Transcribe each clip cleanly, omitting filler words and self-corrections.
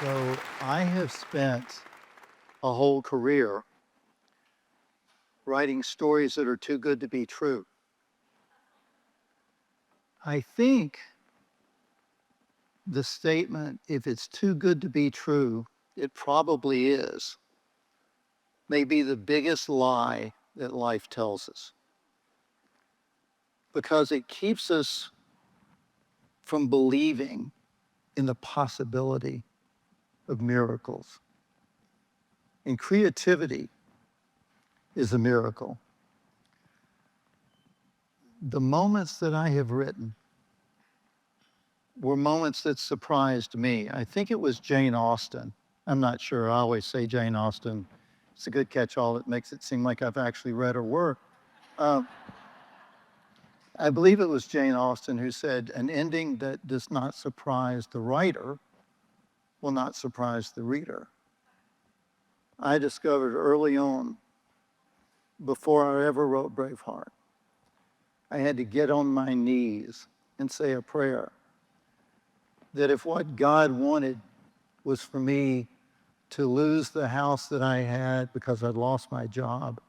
So I have spent a whole career writing stories that are too good to be true. I think the statement, if it's too good to be true, it probably is, may be the biggest lie that life tells us because it keeps us from believing in the possibility of miracles. And creativity is a miracle. The moments that I have written were moments that surprised me. I think it was Jane Austen. I'm not sure. I always say Jane Austen. It's a good catch-all. It makes it seem like I've actually read her work. Um, I believe it was Jane Austen who said, an ending that does not surprise the writer will not surprise the reader. I discovered early on, before I ever wrote Braveheart, I had to get on my knees and say a prayer that if what God wanted was for me to lose the house that I had because I'd lost my job,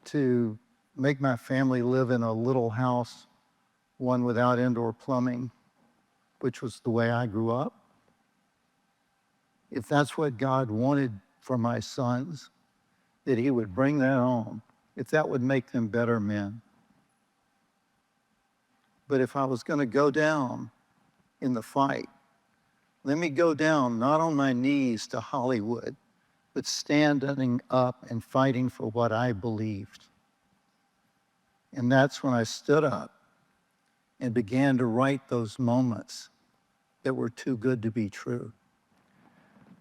to make my family live in a little house, one without indoor plumbing, which was the way I grew up. If that's what God wanted for my sons, that he would bring that on, if that would make them better men. But if I was going to go down in the fight, let me go down not on my knees to Hollywood, but standing up and fighting for what I believed. And that's when I stood up and began to write those moments that were too good to be true.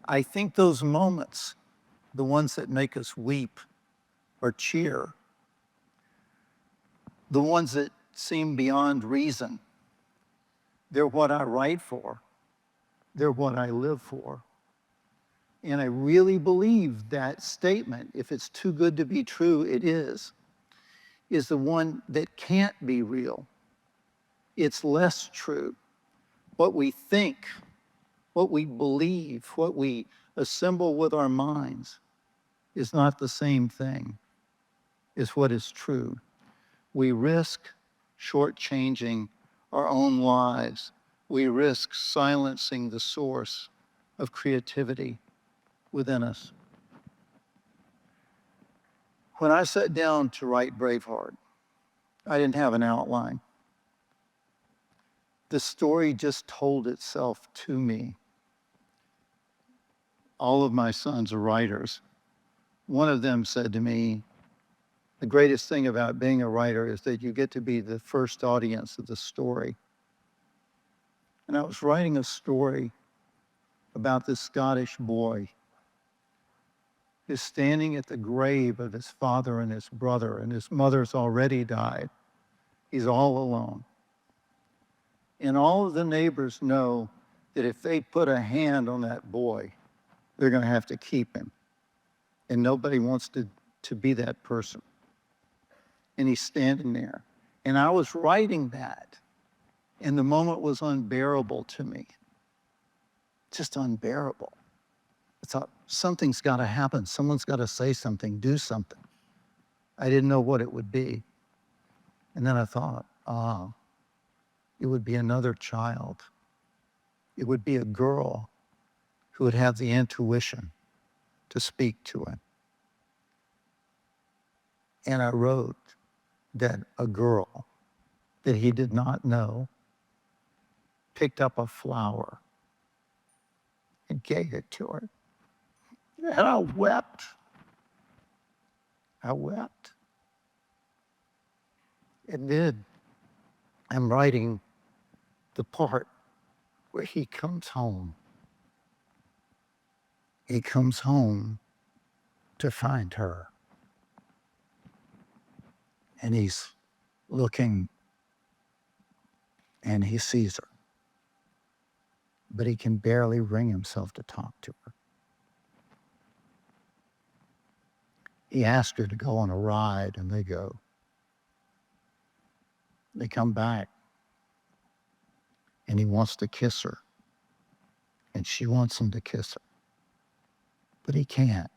I think those moments, the ones that make us weep or cheer, the ones that seem beyond reason, they're what I write for. They're what I live for. And I really believe that statement, if it's too good to be true, it is the one that can't be real. It's less true. What we think, what we believe, what we assemble with our minds is not the same thing as what is true. We risk shortchanging our own lives. We risk silencing the source of creativity within us. When I sat down to write Braveheart, I didn't have an outline. The story just told itself to me. All of my sons are writers. One of them said to me, the greatest thing about being a writer is that you get to be the first audience of the story. And I was writing a story about this Scottish boy who's standing at the grave of his father and his brother, and his mother's already died. He's all alone. And all of the neighbors know that if they put a hand on that boy, they're going to have to keep him. And nobody wants to be that person. And he's standing there. And I was writing that, and the moment was unbearable to me. Just unbearable. I thought, something's got to happen. Someone's got to say something, do something. I didn't know what it would be. And then I thought, it would be another child. It would be a girl who would have the intuition to speak to him. And I wrote that a girl that he did not know picked up a flower and gave it to her. And I wept. I wept. And then I'm writing the part where he comes home. He comes home to find her. And he's looking and he sees her. But he can barely bring himself to talk to her. He asked her to go on a ride, and they go. They come back, and he wants to kiss her. and she wants him to kiss her, but he can't.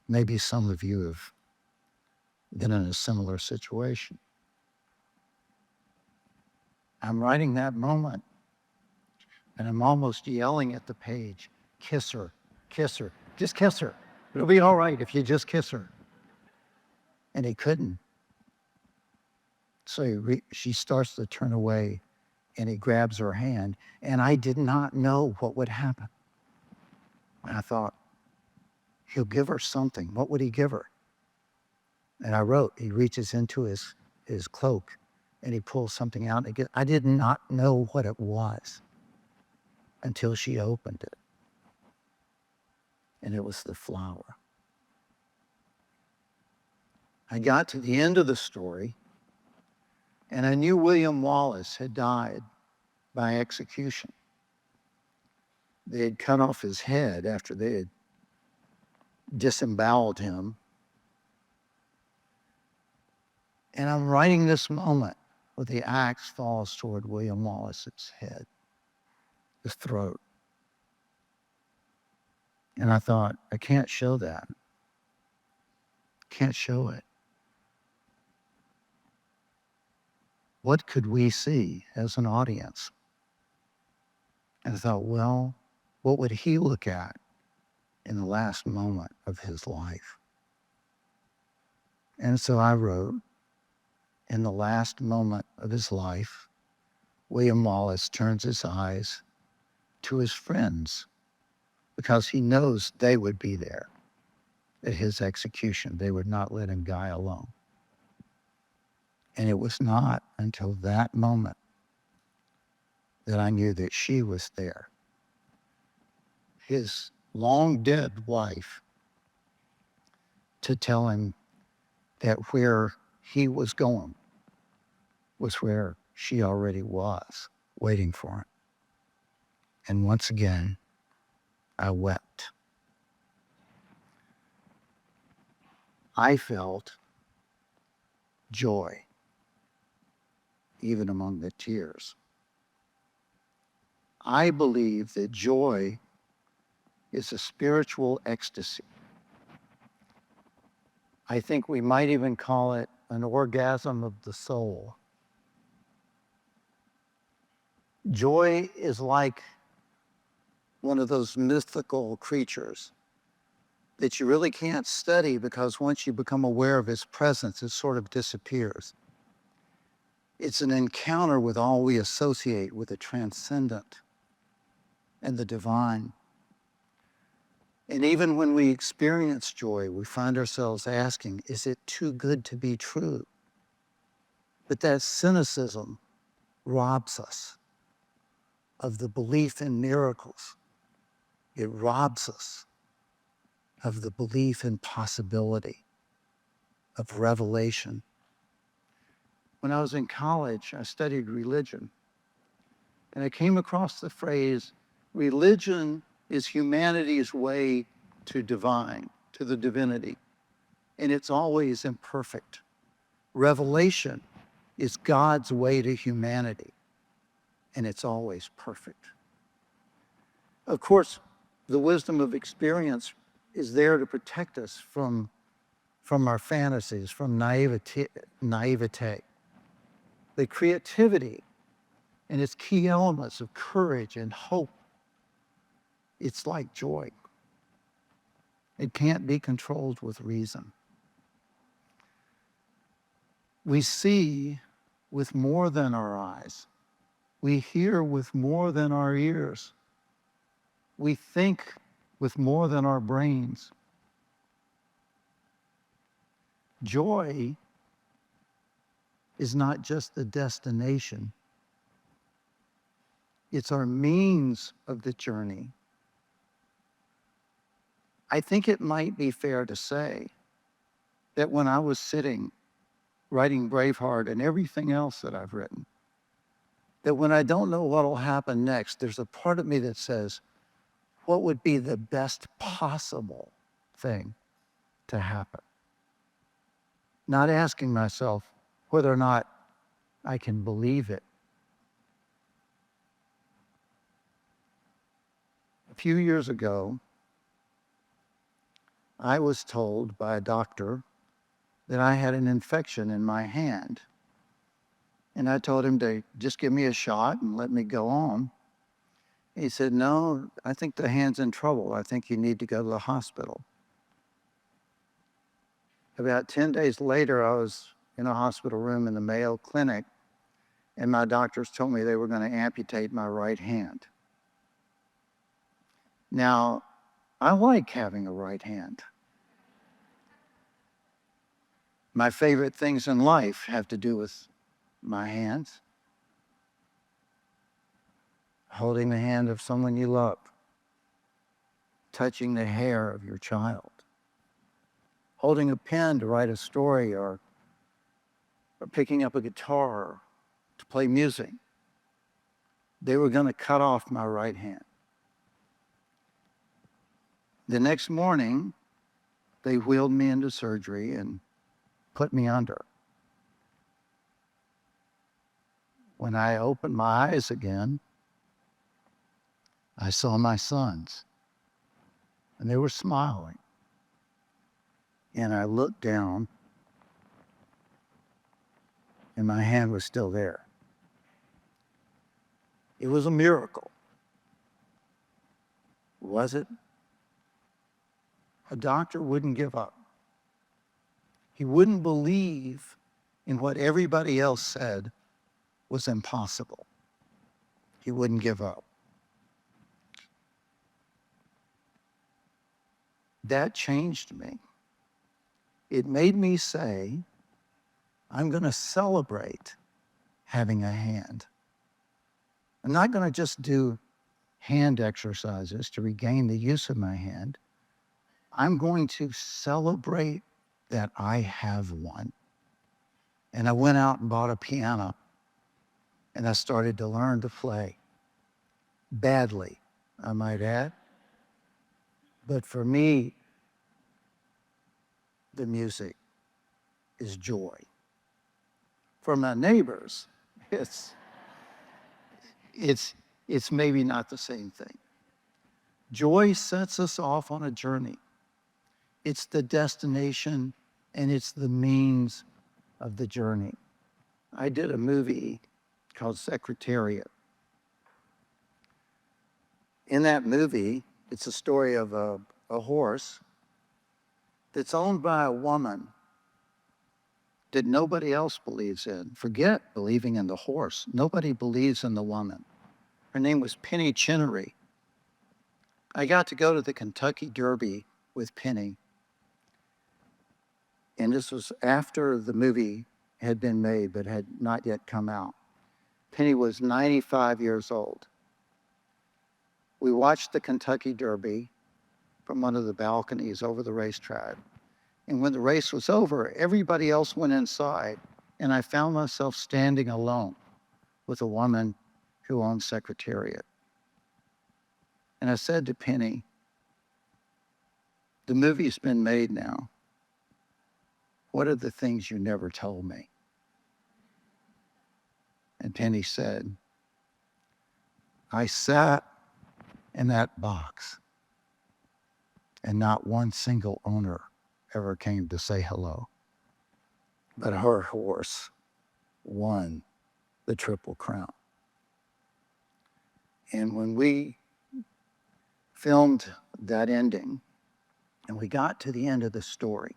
Maybe some of you have been in a similar situation. I'm writing that moment, and I'm almost yelling at the page, kiss her, just kiss her. It'll be all right if you just kiss her. And he couldn't. So she starts to turn away, and he grabs her hand, and I did not know what would happen. And I thought, he'll give her something. What would he give her? And I wrote, he reaches into his cloak, and he pulls something out. And I did not know what it was until she opened it. And it was the flower. I got to the end of the story, and I knew William Wallace had died by execution. They had cut off his head after they had disemboweled him. And I'm writing this moment where the axe falls toward William Wallace's head, his throat. And I thought, I can't show that. Can't show it. What could we see as an audience? And I thought, well, what would he look at in the last moment of his life? And so I wrote, in the last moment of his life, William Wallace turns his eyes to his friends because he knows they would be there at his execution. They would not let him die alone. And it was not until that moment that I knew that she was there. His long dead wife, to tell him that where he was going was where she already was, waiting for him. And once again, I wept. I felt joy, even among the tears. I believe that joy is a spiritual ecstasy. I think we might even call it an orgasm of the soul. Joy is like one of those mythical creatures that you really can't study because once you become aware of its presence, it sort of disappears. It's an encounter with all we associate with the transcendent and the divine. And even when we experience joy, we find ourselves asking, is it too good to be true? But that cynicism robs us of the belief in miracles. It robs us of the belief in possibility, of revelation. When I was in college, I studied religion, and I came across the phrase, religion is humanity's way to divine, to the divinity, and it's always imperfect. Revelation is God's way to humanity, and it's always perfect. Of course, the wisdom of experience is there to protect us from our fantasies, from naivete. The creativity and its key elements of courage and hope, it's like joy. It can't be controlled with reason. We see with more than our eyes. We hear with more than our ears. We think with more than our brains. Joy is not just the destination. It's our means of the journey. I think it might be fair to say that when I was sitting writing Braveheart and everything else that I've written, that when I don't know what will happen next, there's a part of me that says, what would be the best possible thing to happen? Not asking myself whether or not I can believe it. few years ago, I was told by a doctor that I had an infection in my hand. And I told him to just give me a shot and let me go on. He said, no, I think the hand's in trouble. I think you need to go to the hospital. About 10 days later, I was in a hospital room in the Mayo Clinic, and my doctors told me they were going to amputate my right hand. Now, I like having a right hand. My favorite things in life have to do with my hands. Holding the hand of someone you love, touching the hair of your child, holding a pen to write a story, or picking up a guitar to play music. They were going to cut off my right hand. The next morning, they wheeled me into surgery and put me under. When I opened my eyes again, I saw my sons, and they were smiling. And I looked down, and my hand was still there. It was a miracle. Was it? A doctor wouldn't give up. He wouldn't believe in what everybody else said was impossible. He wouldn't give up. That changed me. It made me say, I'm going to celebrate having a hand. I'm not going to just do hand exercises to regain the use of my hand. I'm going to celebrate that I have one. And I went out and bought a piano, and I started to learn to play. Badly, I might add. But for me, the music is joy. For my neighbors, it's maybe not the same thing. Joy sets us off on a journey. It's the destination and it's the means of the journey. I did a movie called SECRETARIAT. In that movie, it's a story of a horse that's owned by a woman that nobody else believes in. Forget believing in the horse. Nobody believes in the woman. Her name was Penny Chinnery. I got to go to the Kentucky Derby with Penny. And this was after the movie had been made but had not yet come out. Penny was 95 years old. We watched the Kentucky Derby from one of the balconies over the racetrack. And when the race was over, everybody else went inside, and I found myself standing alone with a woman who owned SECRETARIAT. And I said to Penny, the movie's been made now. What are the things you never told me? And Penny said, I sat in that box, and not one single owner ever came to say hello. But her horse won the Triple Crown. And when we filmed that ending, and we got to the end of the story,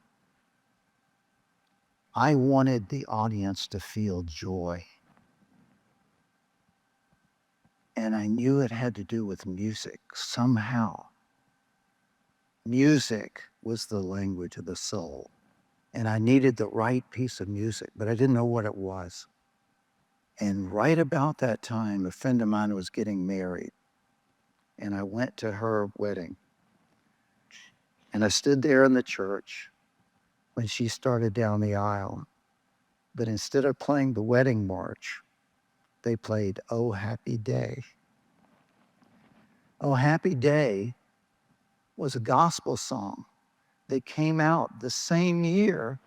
I wanted the audience to feel joy. And I knew it had to do with music somehow. Music was the language of the soul. And I needed the right piece of music, but I didn't know what it was. And right about that time, a friend of mine was getting married. And I went to her wedding. And I stood there in the church when she started down the aisle. But instead of playing the wedding march, they played Oh Happy Day. Oh Happy Day was a gospel song that came out the same year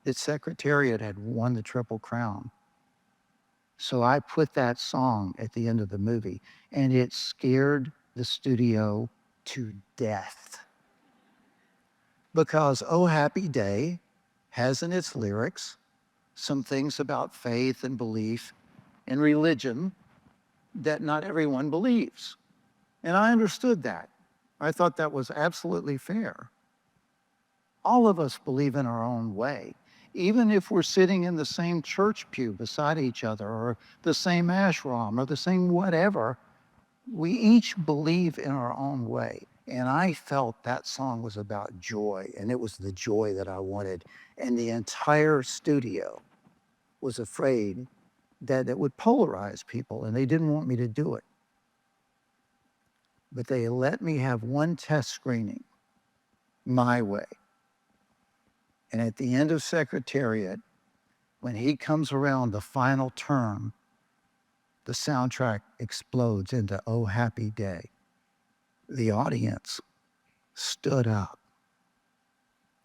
that SECRETARIAT had won the Triple Crown. So I put that song at the end of the movie, and it scared the studio to death. Because Oh Happy Day has in its lyrics some things about faith and belief and religion that not everyone believes. And I understood that. I thought that was absolutely fair. All of us believe in our own way. Even if we're sitting in the same church pew beside each other, or the same ashram, or the same whatever, we each believe in our own way. And I felt that song was about joy, and it was the joy that I wanted. And the entire studio was afraid that it would polarize people, and they didn't want me to do it. But they let me have one test screening my way. And at the end of Secretariat, when he comes around the final turn, the soundtrack explodes into Oh Happy Day. The audience stood up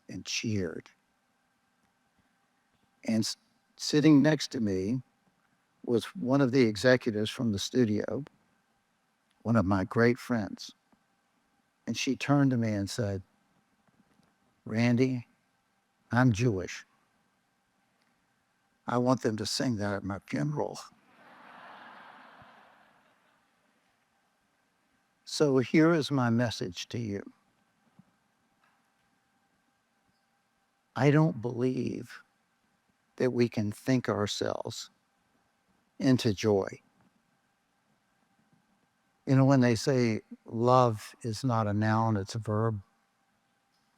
and cheered. And sitting next to me was one of the executives from the studio, one of my great friends. And she turned to me and said, "Randy, I'm Jewish. I want them to sing that at my funeral." So here is my message to you. I don't believe that we can think ourselves into joy. You know, when they say love is not a noun, it's a verb.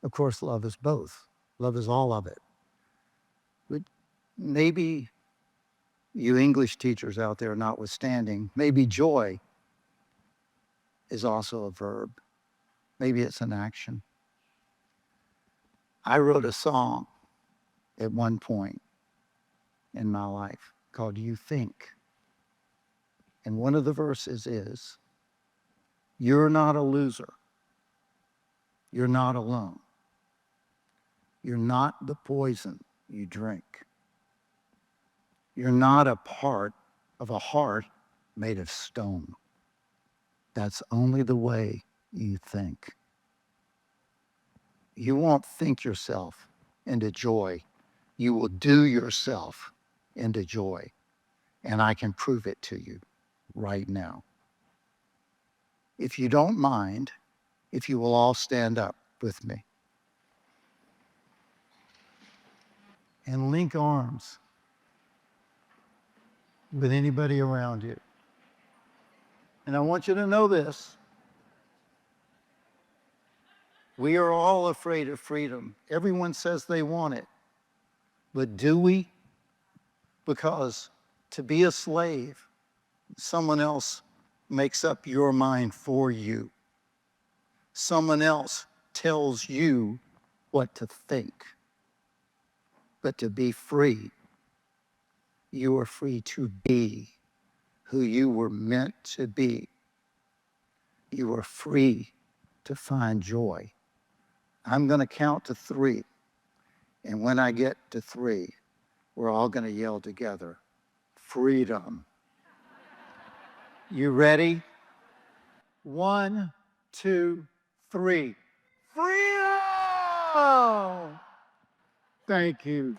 Of course, love is both. Love is all of it. But maybe you English teachers out there notwithstanding, maybe joy is also a verb. Maybe it's an action. I wrote a song at one point in my life called You Think. And one of the verses is, "You're not a loser. You're not alone. You're not the poison you drink. You're not a part of a heart made of stone. That's only the way you think." You won't think yourself into joy. You will do yourself into joy. And I can prove it to you right now. If you don't mind, if you will all stand up with me and link arms with anybody around you. And I want you to know this. We are all afraid of freedom. Everyone says they want it. But do we? Because to be a slave, someone else makes up your mind for you. Someone else tells you what to think. But to be free, you are free to be who you were meant to be. You are free to find joy. I'm going to count to 3. And when I get to 3, we're all going to yell together, freedom. You ready? 1, 2, 3. Freedom! Thank you.